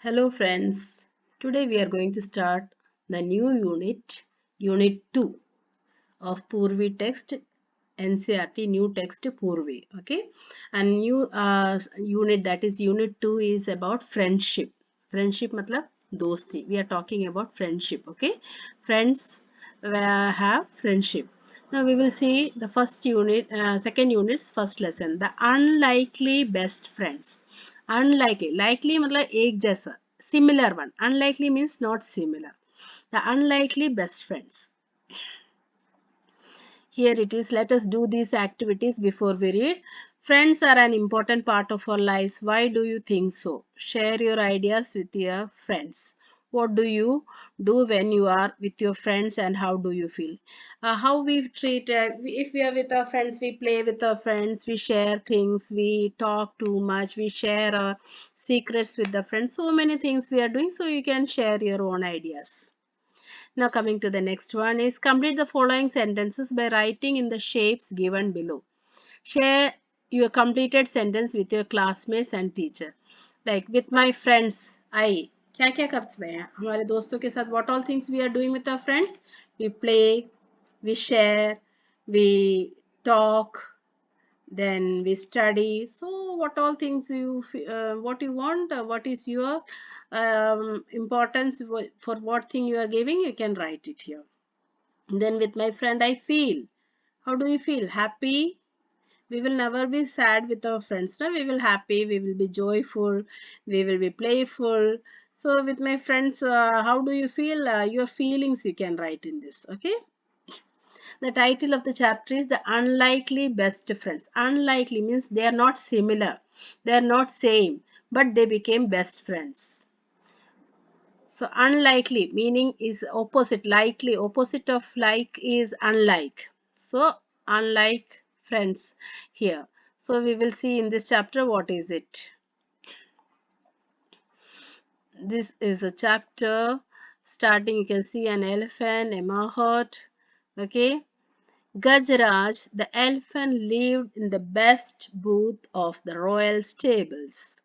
Hello friends, today we are going to start the new unit 2 of Poorvi text, NCERT new text Poorvi, okay? And new unit, that is unit 2, is about friendship. Friendship matlab dosti. We are talking about friendship, okay? Friends have friendship. Now we will see the first unit, second unit's first lesson, the unlikely best friends. Unlikely, likely matlab ek jaisa, similar one. Unlikely means not similar. The unlikely best friends. Here it is. Let us do these activities before we read. Friends are an important part of our lives. Why do you think so? Share your ideas with your friends. What do you do when you are with your friends and how do you feel? How we treat, if we are with our friends, we play with our friends, we share things, we talk too much, we share our secrets with the friends. So many things we are doing, so you can share your own ideas. Now coming to the next one is complete the following sentences by writing in the shapes given below. Share your completed sentence with your classmates and teacher. Like with my friends, I क्या क्या करते हैं हमारे दोस्तों के साथ what all things we are doing with our friends? We play, we share, we talk, then we study. So what all things what you want, what is your importance for what thing you are giving, you can write it here. Then with my friend I feel. How do you feel? Happy. We will never be sad with our friends. No, we will happy, we will be joyful, we will be playful. So with my friends, how do you feel? Your feelings you can write in this, okay? The title of the chapter is The Unlikely Best Friends. Unlikely means they are not similar, they are not same, but they became best friends. So unlikely meaning is opposite, likely, opposite of like is unlike. So unlike friends here. So we will see in this chapter what is it. This is a chapter starting, you can see an elephant, a mahout, okay. Gajraj, the elephant, lived in the best booth of the royal stables.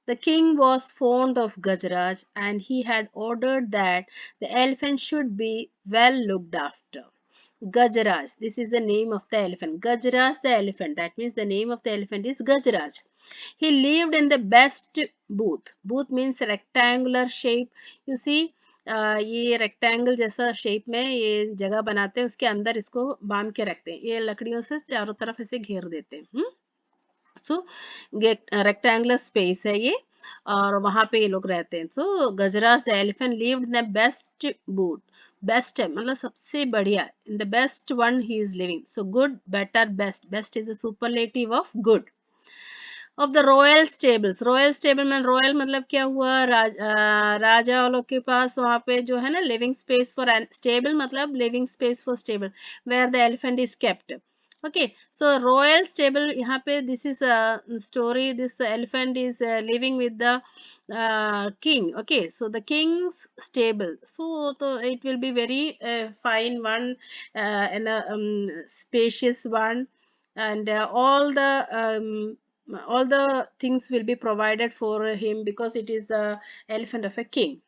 The king was fond of Gajraj and he had ordered that the elephant should be well looked after. Gajraj, this is the name of the elephant. Gajraj the elephant, that means the name of the elephant is Gajraj. He lived in the best booth. Booth means rectangular shape. You see, ये rectangle जैसा shape में ये जगह बनाते हैं, उसके अंदर इसको बांध के रखते हैं, ये लकड़ियों से चारों तरफ ऐसे घेर देते हैं. सो रेक्टेंगुलर स्पेस है ये और वहां पे ये लोग रहते हैं. So Gajraj the elephant lived in the best boot. Best है मतलब सबसे बढ़िया, in the best one he is living. So good, better, best. Best is a superlative of good. Of the royal stables. Royal stable में royal मतलब क्या हुआ, राजा वालों के पास वहां पे जो है ना लिविंग स्पेस फॉर स्टेबल मतलब living space for stable where the elephant is kept. Okay, so royal stable, यहाँ पे this is a story, this elephant is living with the king. Okay, so the king's stable, so it will be very fine one, and a spacious one, and all the things will be provided for him because it is a elephant of a king.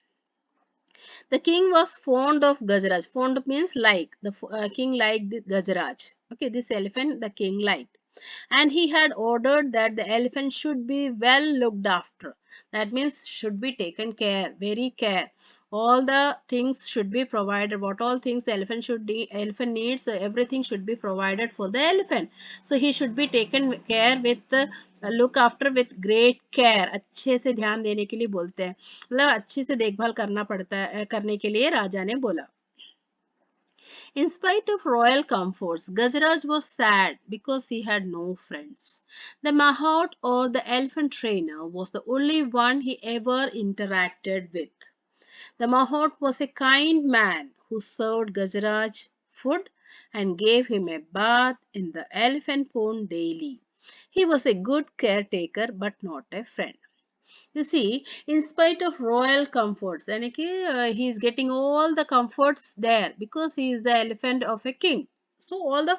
The king was fond of Gajraj. Fond means like. The king liked the Gajraj. Okay, this elephant the king liked. And he had ordered that the elephant should be well looked after. That means should be taken care, very care. All the things should be provided. What all things the elephant needs, so everything should be provided for the elephant. So he should be taken care with look after with great care. अच्छे से ध्यान देने के लिए बोलते हैं, मतलब अच्छे से देखभाल करना पड़ता है, करने के लिए राजा ने बोला. In spite of royal comforts, Gajraj was sad because he had no friends. The mahout or the elephant trainer was the only one he ever interacted with. The mahout was a kind man who served Gajraj food and gave him a bath in the elephant pond daily. He was a good caretaker but not a friend. You see, in spite of royal comforts, and he is getting all the comforts there because he is the elephant of a king. So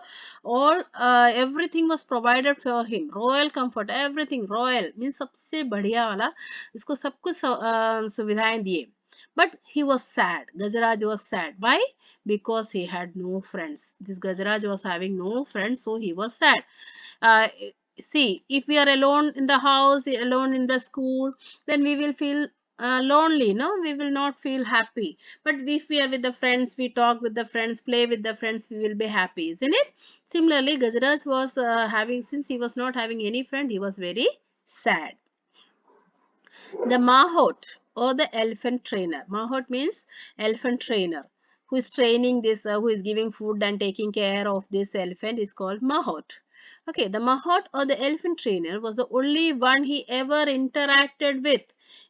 everything was provided for him. Royal comfort, everything royal means सबसे बढ़िया वाला, इसको सब कुछ सुविधाएं दिए. But he was sad. Gajaraj was sad. Why? Because he had no friends. This Gajaraj was having no friends, so he was sad. uh, See, if we are alone in the house, alone in the school, then we will feel lonely, no, we will not feel happy. But if we are with the friends, we talk with the friends, play with the friends, we will be happy, isn't it? Similarly, Gajaraj was having, since he was not having any friend, he was very sad. The Mahout, or the elephant trainer. Mahout means elephant trainer. Who is training this, who is giving food and taking care of this elephant is called Mahout. Okay, the Mahout or the elephant trainer was the only one he ever interacted with.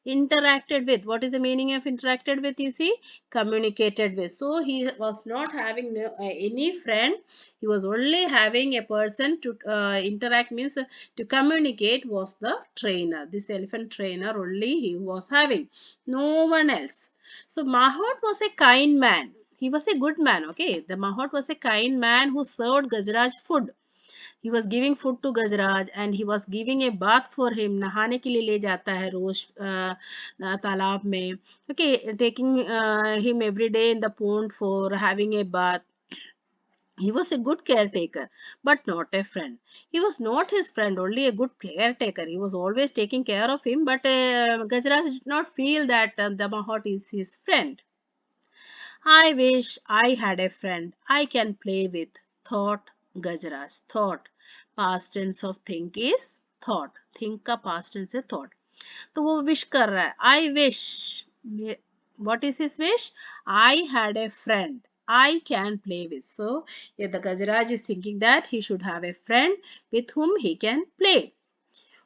Interacted with. What is the meaning of interacted with? You see, communicated with. So he was not having any friend. He was only having a person to interact, means to communicate, was the trainer. This elephant trainer only he was having. No one else. So Mahout was a kind man. He was a good man. Okay, the Mahout was a kind man who served Gajaraj food. He was giving food to Gajraj and he was giving a bath for him. नहाने के लिए ले जाता है रोज तालाब में. Okay, taking him every day in the pond for having a bath. He was a good caretaker, but not a friend. He was not his friend, only a good caretaker. He was always taking care of him, but Gajraj did not feel that the Mahout is his friend. I wish I had a friend I can play with, thought Gajraj. Thought. Past tense of think is thought. Think का past tense है thought. तो वो wish कर रहा है. I wish. What is his wish? I had a friend I can play with. So, yeah, the Gajraj is thinking that he should have a friend with whom he can play.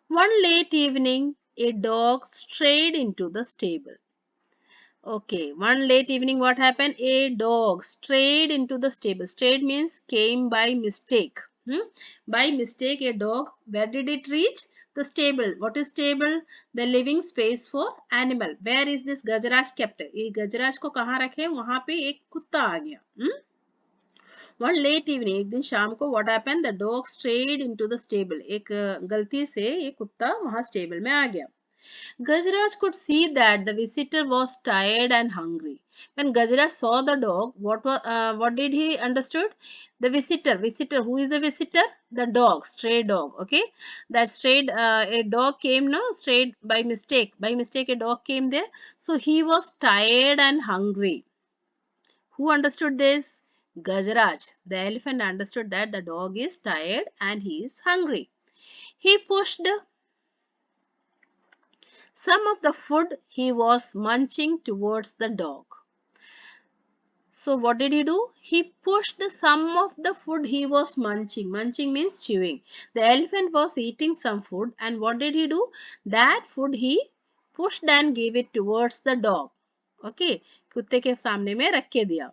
One late evening, a dog strayed into the stable. Okay, one late evening, what happened? A dog strayed into the stable. Strayed means came by mistake. By mistake, a dog. Where did it reach? The stable. What is stable? The living space for animal. Where is this Gajaraj kept? ये गजराज को कहाँ रखे? वहाँ पे एक कुत्ता आ गया. One late evening, एक दिन शाम को what happened? The dog strayed into the stable. एक गलती से ये कुत्ता वहाँ stable में आ गया. Gajraj could see that the visitor was tired and hungry. When Gajraj saw the dog, what did he understood? The visitor. Who is the visitor? The dog, stray dog. Okay, that strayed a dog came. No, strayed by mistake. By mistake, a dog came there. So he was tired and hungry. Who understood this? Gajraj. The elephant understood that the dog is tired and he is hungry. He pushed some of the food he was munching towards the dog. So what did he do? He pushed some of the food he was munching. Munching means chewing. The elephant was eating some food and what did he do? That food he pushed and gave it towards the dog. Okay. कुत्ते के सामने में रख के दिया.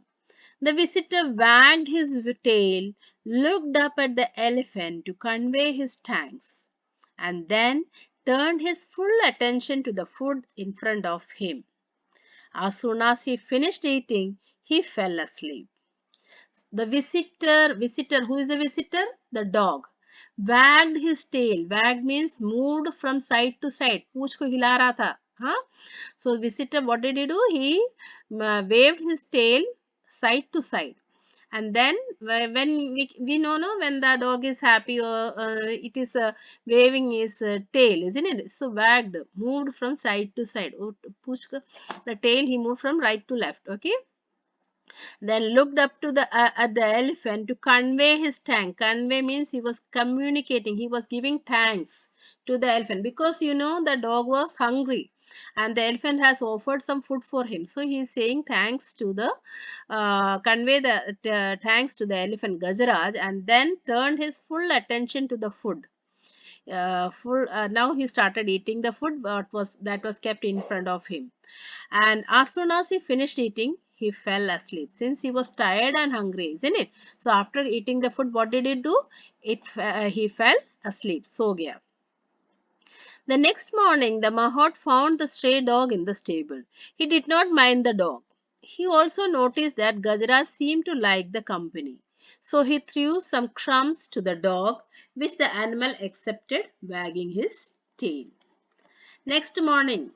The visitor wagged his tail, looked up at the elephant to convey his thanks, and then turned his full attention to the food in front of him. As soon as he finished eating, he fell asleep. The visitor, who is the visitor? The dog. Wagged his tail. Wagged means moved from side to side. पूंछ को हिला रहा था. हाँ? So visitor, what did he do? He waved his tail side to side. And then when we know no, when the dog is happy or it is waving his tail, isn't it? So wagged, moved from side to side. The tail he moved from right to left. Okay. Then looked up to the at the elephant to convey his thanks. Convey means he was communicating. He was giving thanks to the elephant because you know the dog was hungry and the elephant has offered some food for him. So he is saying thanks to the convey the thanks to the elephant Gajraj and then turned his full attention to the food. Now he started eating the food that was kept in front of him. And as soon as he finished eating, he fell asleep since he was tired and hungry, isn't it? So after eating the food, what did he do? He fell asleep. So gaya. The next morning, the Mahout found the stray dog in the stable. He did not mind the dog. He also noticed that Gajraj seemed to like the company. So he threw some crumbs to the dog, which the animal accepted, wagging his tail. Next morning,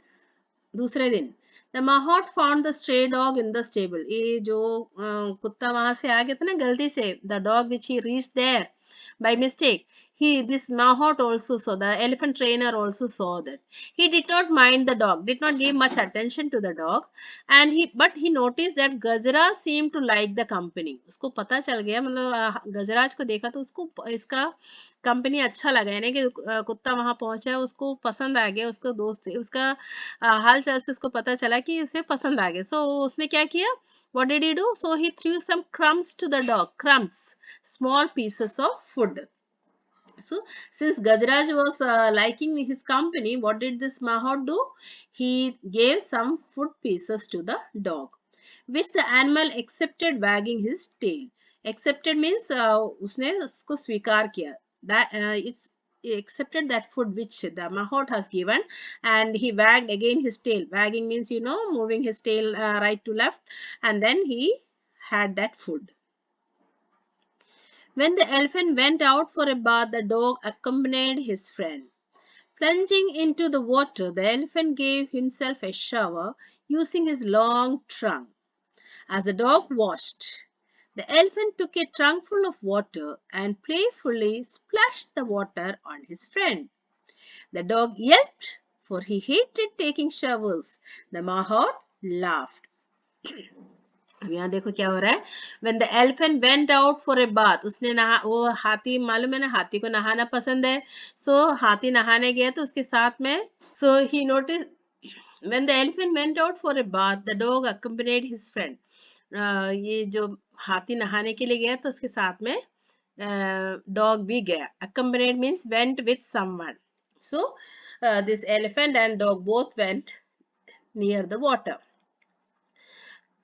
दूसरे दिन, the mahout found the stray dog in the stable. ये जो कुत्ता वहां से आ गया था ना गलती से, the dog which he reached there by mistake, this mahout also saw, the elephant trainer also saw that. He did not mind the dog, did not give much attention to the dog, and but he noticed that Gajra seemed to like the company. उसको पता चल गया, मतलब गजराज को देखा तो उसको इसका कंपनी अच्छा लगा, यानी कि कुत्ता वहां पहुंचा, उसको पसंद आ गया, उसको दोस्त उसका हाल चाल से उसको पता चला कि उसे पसंद आ गया. सो उसने क्या किया? What did he do? So he threw some crumbs to the dog. Crumbs, small pieces of food. So since Gajraj was liking his company, what did this mahout do? He gave some food pieces to the dog, which the animal accepted, wagging his tail. Accepted means उसने उसको स्वीकार किया. That it's he accepted that food which the mahout has given, and he wagged again his tail. Wagging means, you know, moving his tail right to left, and then he had that food. When the elephant went out for a bath, the dog accompanied his friend. Plunging into the water, the elephant gave himself a shower using his long trunk. As the dog washed, the elephant took a trunkful of water and playfully splashed the water on his friend. The dog yelped, for he hated taking showers. The mahout laughed. यहाँ देखो क्या हो रहा है. When the elephant went out for a bath, उसने नहा, वो हाथी मालूम है ना, हाथी को नहाना पसंद है. So हाथी नहाने गया तो उसके साथ में, so he noticed, when the elephant went out for a bath, the dog accompanied his friend. ये जो हाथी नहाने के लिए गया तो उसके साथ में dog भी गया. Accompanied means went with someone. So this elephant and dog both went near the water.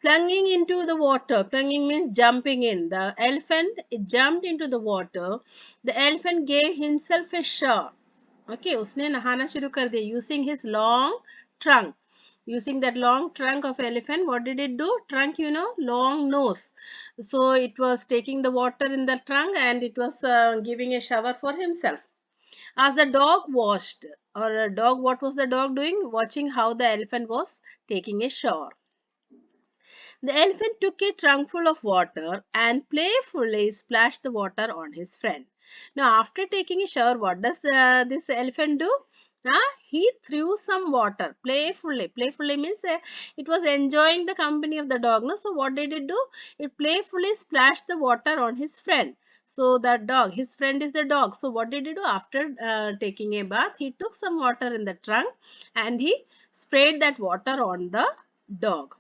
Plunging into the water. Plunging means jumping in. The elephant jumped into the water. The elephant gave himself a shower. Okay, उसने नहाना शुरू कर दिया using his long trunk. Using that long trunk of elephant, what did it do? Trunk, you know, long nose. So it was taking the water in the trunk and it was giving a shower for himself. As the dog watched, or dog, what was the dog doing? Watching how the elephant was taking a shower. The elephant took a trunkful of water and playfully splashed the water on his friend. Now, after taking a shower, what does this elephant do? He threw some water playfully. Playfully means it was enjoying the company of the dog. No? So, what did it do? It playfully splashed the water on his friend. So, that dog, his friend is the dog. So, what did he do? After taking a bath, he took some water in the trunk and he sprayed that water on the dog.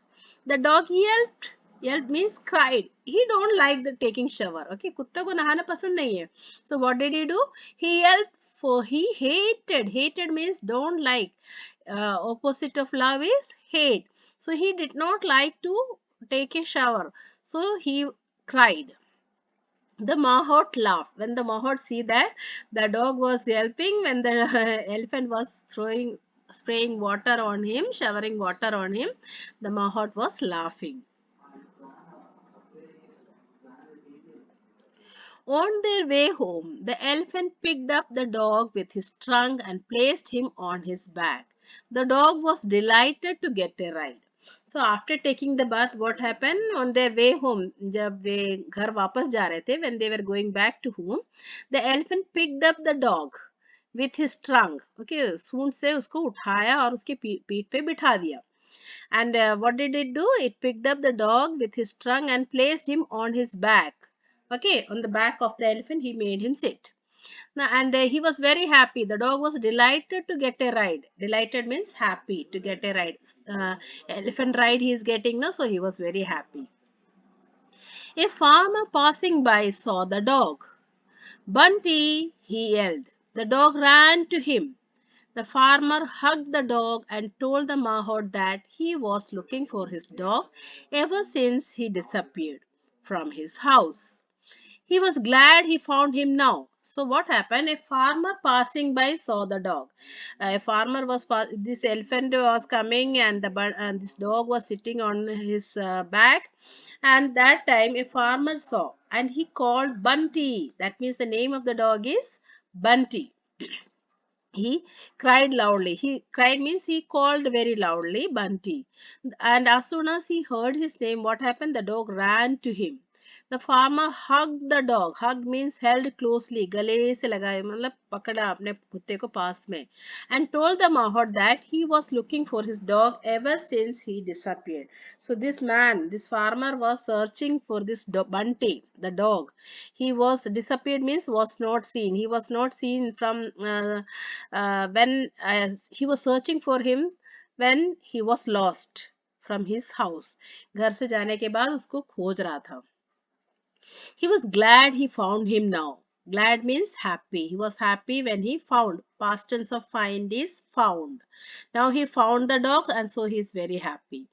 The dog yelped. Yelped means cried. He don't like the taking shower. Okay, कुत्ते को नहाना पसंद नहीं है. So what did he do? He yelped, for he hated. Hated means don't like. Opposite of love is hate. So he did not like to take a shower. So he cried. The mahout laughed. When the mahout see that the dog was yelping, when the elephant was spraying water on him, showering water on him, the mahout was laughing. On their way home, the elephant picked up the dog with his trunk and placed him on his back. The dog was delighted to get a ride. So after taking the bath, what happened? On their way home, जब वे घर वापस जा रहे थे, when they were going back to home, the elephant picked up the dog with his trunk. Okay, सूंड से उसको उठाया और उसके पीठ पे बिठा दिया. And what did it do? It picked up the dog with his trunk and placed him on his back. Okay, on the back of the elephant, he made him sit. Now, and he was very happy. The dog was delighted to get a ride. Delighted means happy to get a ride. Elephant ride he is getting now, so he was very happy. A farmer passing by saw the dog. Bunty, he yelled. The dog ran to him. The farmer hugged the dog and told the mahout that he was looking for his dog ever since he disappeared from his house. He was glad he found him now. So what happened? A farmer passing by saw the dog. A farmer was this elephant was coming, and and this dog was sitting on his back. And that time a farmer saw, and he called Bunty. That means the name of the dog is Bunty. He cried loudly. He cried means he called very loudly, Bunty. And as soon as he heard his name, what happened? The dog ran to him. The farmer hugged the dog. Hugged means held closely. गले से लगाए मतलब पकड़ा अपने कुत्ते को पास में. And told the mahout that he was looking for his dog ever since he disappeared. So this man, this farmer was searching for this Bunty, the dog. He was disappeared means was not seen. He was not seen from when he was searching for him when he was lost from his house. घर से जाने के बाद उसको खोज रहा था. He was glad he found him now. Glad means happy. He was happy when he found. Past tense of find is found. Now he found the dog, and so he is very happy.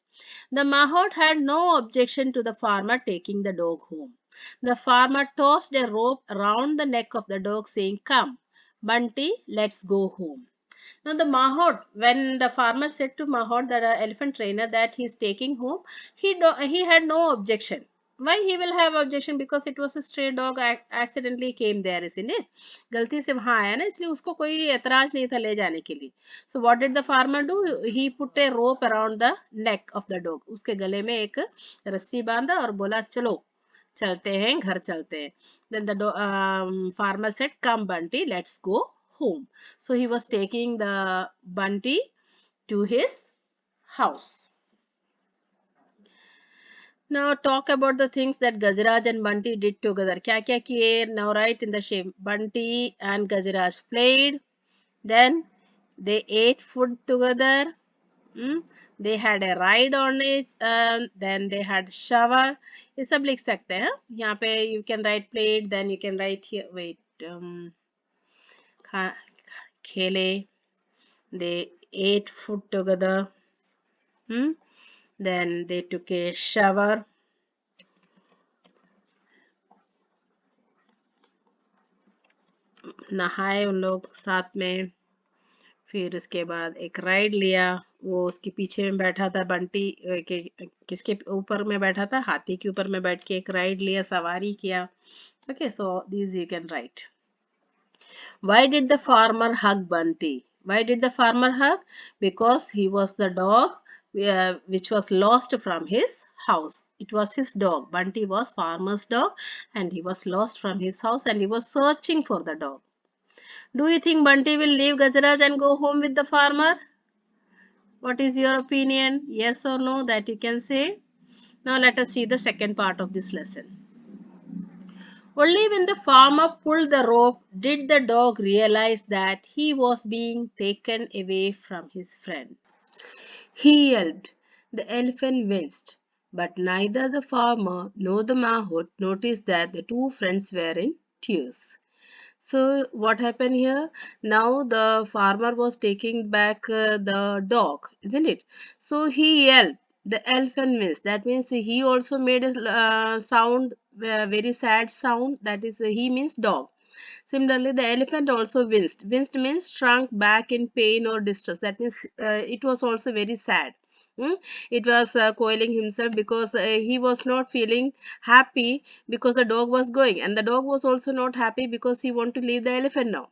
The mahout had no objection to the farmer taking the dog home. The farmer tossed a rope around the neck of the dog, saying, "Come, Bunty, let's go home." Now the mahout, when the farmer said to mahout, the elephant trainer, that he is taking home, he had no objection. Why he will have objection? Because it was a stray dog accidentally came there, isn't it? गलती से वहाँ आया ना, इसलिए उसको कोई एतराज नहीं था ले जाने के लिए. So what did the farmer do? He put a rope around the neck of the dog. उसके गले में एक रस्सी बांधा और बोला चलो चलते हैं, घर चलते हैं. Then the farmer said, "Come, Bunty, let's go home." So he was taking the Bunty to his house. Now talk about the things that Gajraj and Bunty did together. क्या क्या किए? Now write in the shape. Bunty and Gajraj played. Then they ate food together. They had a ride on it. Then they had shower. ये सब लिख सकते हैं. यहाँ पे you can write played. Then you can write here. Wait. खेले. They ate food together. Then they took a shower. नहाए उन लोग साथ में. फिर उसके बाद एक राइड लिया. वो उसके पीछे में बैठा था बंटी किसके ऊपर में बैठा था? हाथी के ऊपर में बैठ के एक राइड लिया, सवारी किया. Okay, so these you can write. Why did the farmer hug Bunty? Why did the farmer hug? Because he was the dog which was lost from his house. It was his dog. Bunty was farmer's dog, and he was lost from his house, and he was searching for the dog. Do you think Bunty will leave Gajraj and go home with the farmer? What is your opinion? Yes or no? That you can say. Now let us see the second part of this lesson. Only when the farmer pulled the rope did the dog realize that he was being taken away from his friend. He yelped. The elephant winced. But neither the farmer nor the mahout noticed that the two friends were in tears. So what happened here? Now the farmer was taking back the dog, isn't it? So he yelled. The elephant means, that means he also made a sound, very sad sound. That is, he means dog. Similarly, the elephant also winced. Winced means shrunk back in pain or distress. That means it was also very sad. It was coiling himself because he was not feeling happy because the dog was going, and the dog was also not happy because he wanted to leave the elephant now.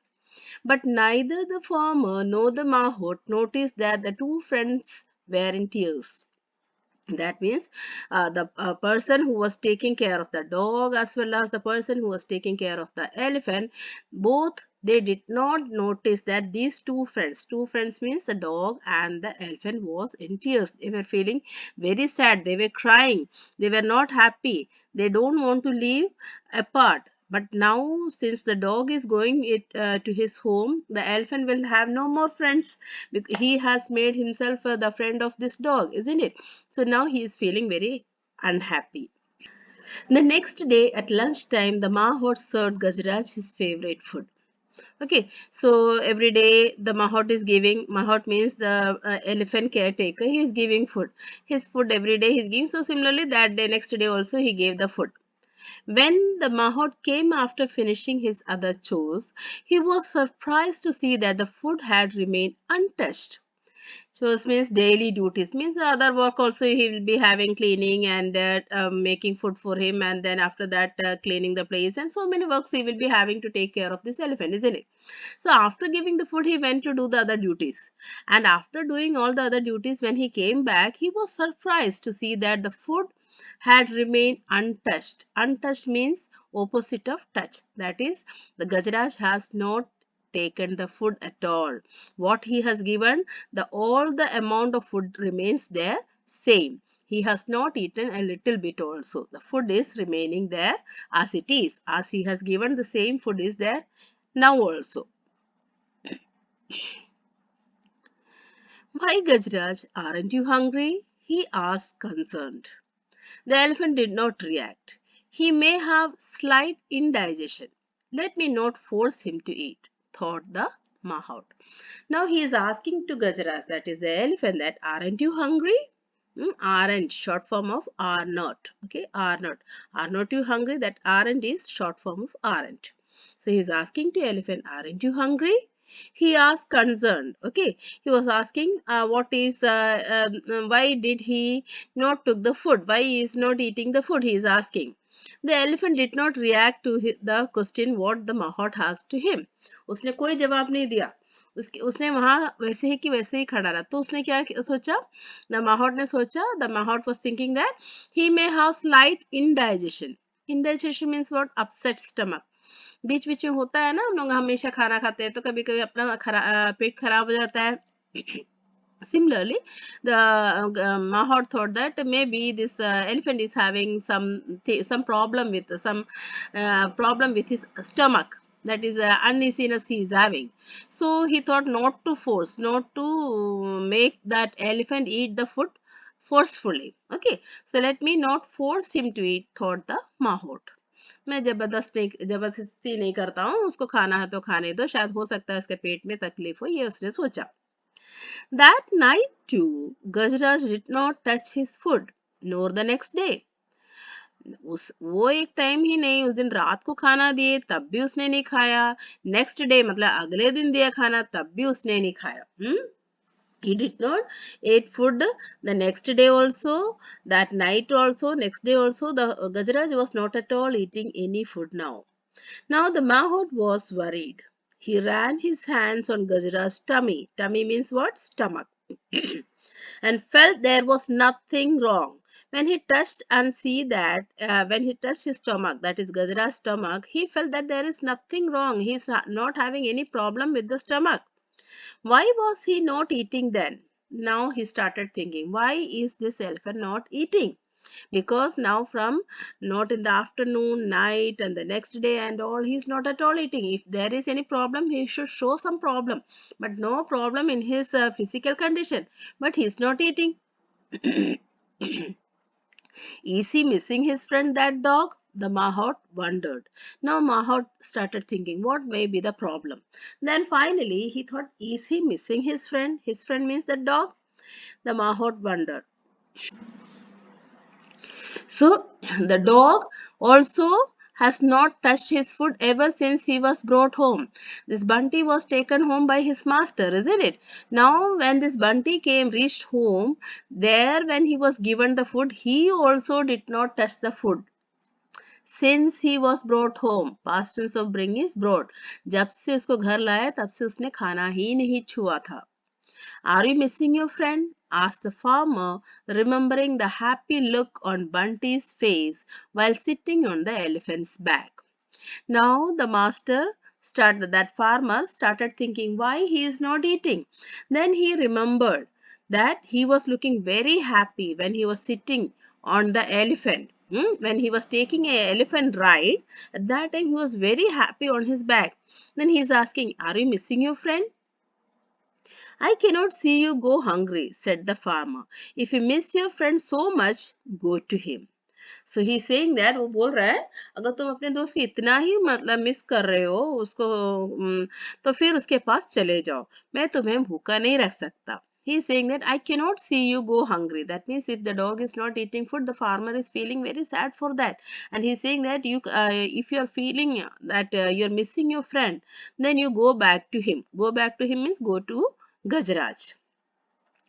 But neither the farmer nor the mahout noticed that the two friends were in tears. That means the person who was taking care of the dog as well as the person who was taking care of the elephant, both they did not notice that these two friends means the dog and the elephant was in tears. They were feeling very sad. They were crying. They were not happy. They don't want to leave apart. But now, since the dog is going to his home, the elephant will have no more friends. He has made himself the friend of this dog, isn't it? So now he is feeling very unhappy. The next day at lunchtime, the mahout served Gajraj his favorite food. Okay, so every day the mahout is giving, mahout means the elephant caretaker, he is giving food. His food every day he is giving. So similarly that day, next day also he gave the food. When the mahout came after finishing his other chores, he was surprised to see that the food had remained untouched. Chores means daily duties, means the other work also he will be having cleaning and making food for him, and then after that cleaning the place, and so many works he will be having to take care of this elephant, isn't it? So after giving the food, he went to do the other duties. And after doing all the other duties, when he came back, he was surprised to see that the food had remained untouched. Untouched means opposite of touch. That is, the Gajraj has not taken the food at all. What he has given, the all the amount of food remains there same. He has not eaten a little bit also. The food is remaining there as it is. As he has given, the same food is there now also. Why, Gajraj, aren't you hungry? He asked, concerned. The elephant did not react. He may have slight indigestion. Let me not force him to eat, thought the mahout. Now he is asking to Gajraj, that is the elephant, that aren't you hungry? Aren't, short form of are not. Okay, are not. Are not you hungry? That aren't is short form of aren't. So he is asking to elephant, aren't you hungry? He asked concerned. Okay, he was asking what is why did he not took the food? Why he is not eating the food? He is asking. The elephant did not react to the question what the mahout asked to him. उसने कोई जवाब नहीं दिया. उसने वहां वैसे ही कि वैसे ही खड़ा रहा. तो उसने क्या सोचा? The mahout ने सोचा. The mahout was thinking that he may have slight indigestion. Indigestion means what? Upset stomach. बीच बीच में होता है ना, हम लोग हमेशा खाना खाते हैं तो कभी कभी अपना पेट खराब हो जाता है. Similarly, the mahout thought that maybe this elephant is having some problem with his stomach. That is uneasiness he is having. So he thought not to force, not to make that elephant eat the food forcefully. Okay, so let me not force him to eat, thought the mahout. मैं जबरदस्ती नहीं करता हूँ, उसको खाना है तो खाने दो, शायद हो सकता है उसके पेट में तकलीफ हो, ये उसने सोचा. That night too, Gajraj did not touch his food, nor the next day. वो एक टाइम ही नहीं, उस दिन रात को खाना दिए तब भी उसने नहीं खाया. नेक्स्ट डे मतलब अगले दिन दिया खाना तब भी उसने नहीं खाया. He did not eat food the next day also, that night also, next day also. The Gajraj was not at all eating any food now. Now the mahout was worried. He ran his hands on Gajraj's tummy. Tummy means what? Stomach. And felt there was nothing wrong. When he touched when he touched his stomach, that is Gajraj's stomach, he felt that there is nothing wrong. He is not having any problem with the stomach. Why was he not eating then? Now he started thinking, why is this elephant not eating? Because now from not in the afternoon, night and the next day and all, he is not at all eating. If there is any problem, he should show some problem, but no problem in his physical condition, but he is not eating. Is he missing his friend, that dog? The mahout wondered. Now mahout started thinking what may be the problem. Then finally he thought, is he missing his friend? His friend means the dog. The mahout wondered. So the dog also has not touched his food ever since he was brought home. This Bunty was taken home by his master, isn't it? Now when this Bunty reached home, there when he was given the food, he also did not touch the food. Since he was brought home, past tense of bring is brought. जब से उसको घर लाया तब से उसने खाना ही नहीं छुआ था. Are you missing your friend? Asked the farmer, remembering the happy look on Bunty's face while sitting on the elephant's back. Now that farmer started thinking why he is not eating. Then he remembered that he was looking very happy when he was sitting on the elephant. When he was taking an elephant ride, at that time he was very happy on his back. Then he is asking, are you missing your friend? I cannot see you go hungry, said the farmer. If you miss your friend so much, go to him. So he is saying that, वो बोल रहा है अगर तुम अपने दोस्त को इतना ही मतलब मिस कर रहे हो उसको तो फिर उसके पास चले जाओ, मैं तुम्हें भूखा नहीं रख सकता. He is saying that I cannot see you go hungry. That means if the dog is not eating food, the farmer is feeling very sad for that. And he is saying that if you are feeling that you are missing your friend, then you go back to him. Go back to him means go to Gajaraj.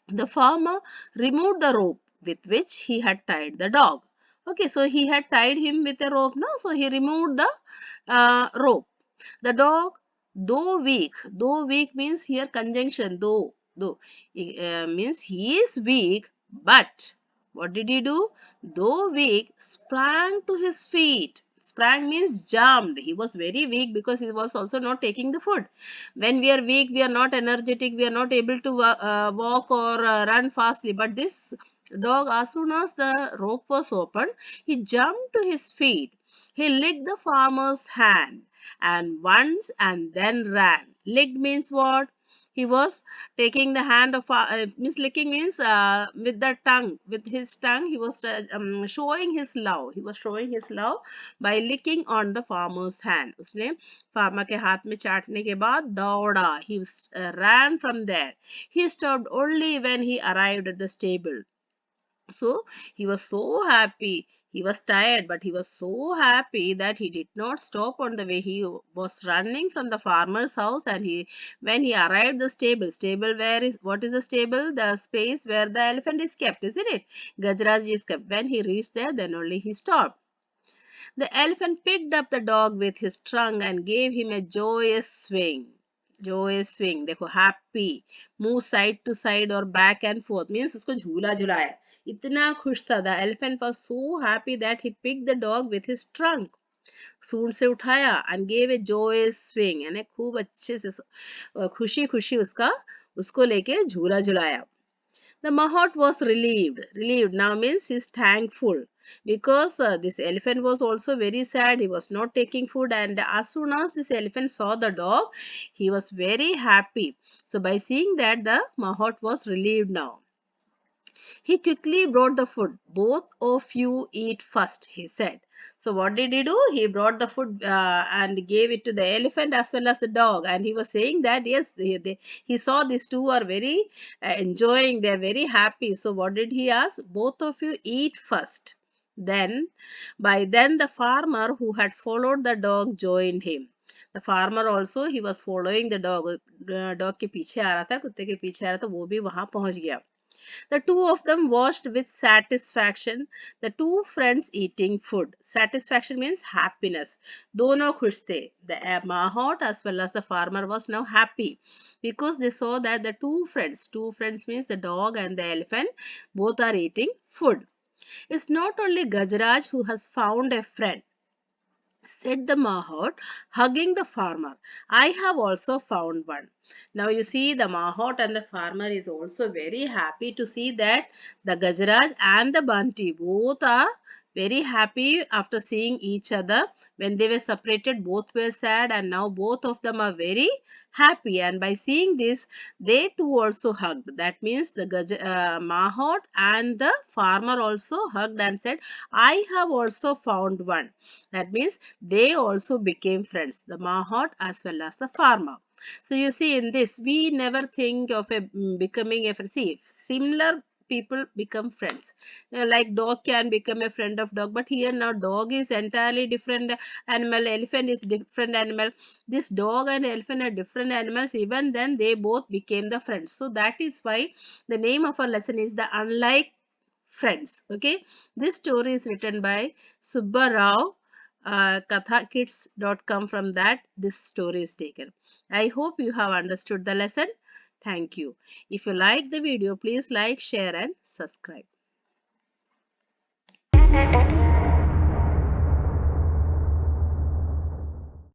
The farmer removed the rope with which he had tied the dog. Okay, so he had tied him with a rope now, so he removed the rope. The dog, though weak means here conjunction, though, means he is weak, but what did he do? Though weak, sprang to his feet. Sprang means jumped. He was very weak because he was also not taking the food. When we are weak, we are not energetic, we are not able to walk or run fastly. But this dog, as soon as the rope was opened, he jumped to his feet. He licked the farmer's hand and once and then ran. Licked means what? He was taking the hand of means licking means with the tongue, with his tongue he was showing his love. He was showing his love by licking on the farmer's hand. उसने farmer के हाथ में चाटने के बाद दौड़ा. He ran from there. He stopped only when he arrived at the stable. So he was so happy. He was tired, but he was so happy that he did not stop on the way. He was running from the farmer's house, and when he arrived the stable, what is the stable? The space where the elephant is kept, isn't it? Gajaraj is kept. When he reached there, then only he stopped. The elephant picked up the dog with his trunk and gave him a joyous swing. Joyous swing. देखो happy. Move side to side or back and forth. Means उसको झूला झुलाया. इतना खुश था. The elephant was so happy that he picked the dog with his trunk. सूंड से उठाया and gave a joyous swing. यानी खूब अच्छे से खुशी खुशी उसको लेके झूला झुलाया. The Mahout was relieved. Relieved now means he's thankful because this elephant was also very sad. He was not taking food, and as soon as this elephant saw the dog, he was very happy. So by seeing that, the Mahout was relieved now. He quickly brought the food. Both of you eat first, he said. So what did he do? He brought the food and gave it to the elephant as well as the dog. And he was saying that yes, he saw these two are very enjoying. They are very happy. So what did he ask? Both of you eat first. By then the farmer who had followed the dog joined him. The farmer also, he was following the dog. Dog के पीछे आ रहा था, कुत्ते के पीछे आ रहा था, वो भी वहां पहुंच गया. The two of them watched with satisfaction the two friends eating food. Satisfaction means happiness. दोनों खुश थे. The Mahout as well as the farmer was now happy because they saw that the two friends means the dog and the elephant, both are eating food. It's not only Gajaraj who has found a friend, said the Mahout, hugging the farmer. I have also found one. Now you see the Mahout and the farmer is also very happy to see that the Gajaraj and the Banti both are very happy after seeing each other. When they were separated, both were sad, and now both of them are very happy. And by seeing this, they too also hugged. That means the Mahout and the farmer also hugged and said, I have also found one. That means they also became friends, the Mahout as well as the farmer. So you see in this, we never think of becoming a friend. See, similar people become friends. Like dog can become a friend of dog, but here now dog is entirely different animal, elephant is different animal. This dog and elephant are different animals. Even then they both became the friends. So that is why the name of our lesson is the Unlike Friends. Okay, this story is written by Subba Rao. Kathakids.com. From that this story is taken. I hope you have understood the lesson. Thank you. If you like the video, please like, share and subscribe.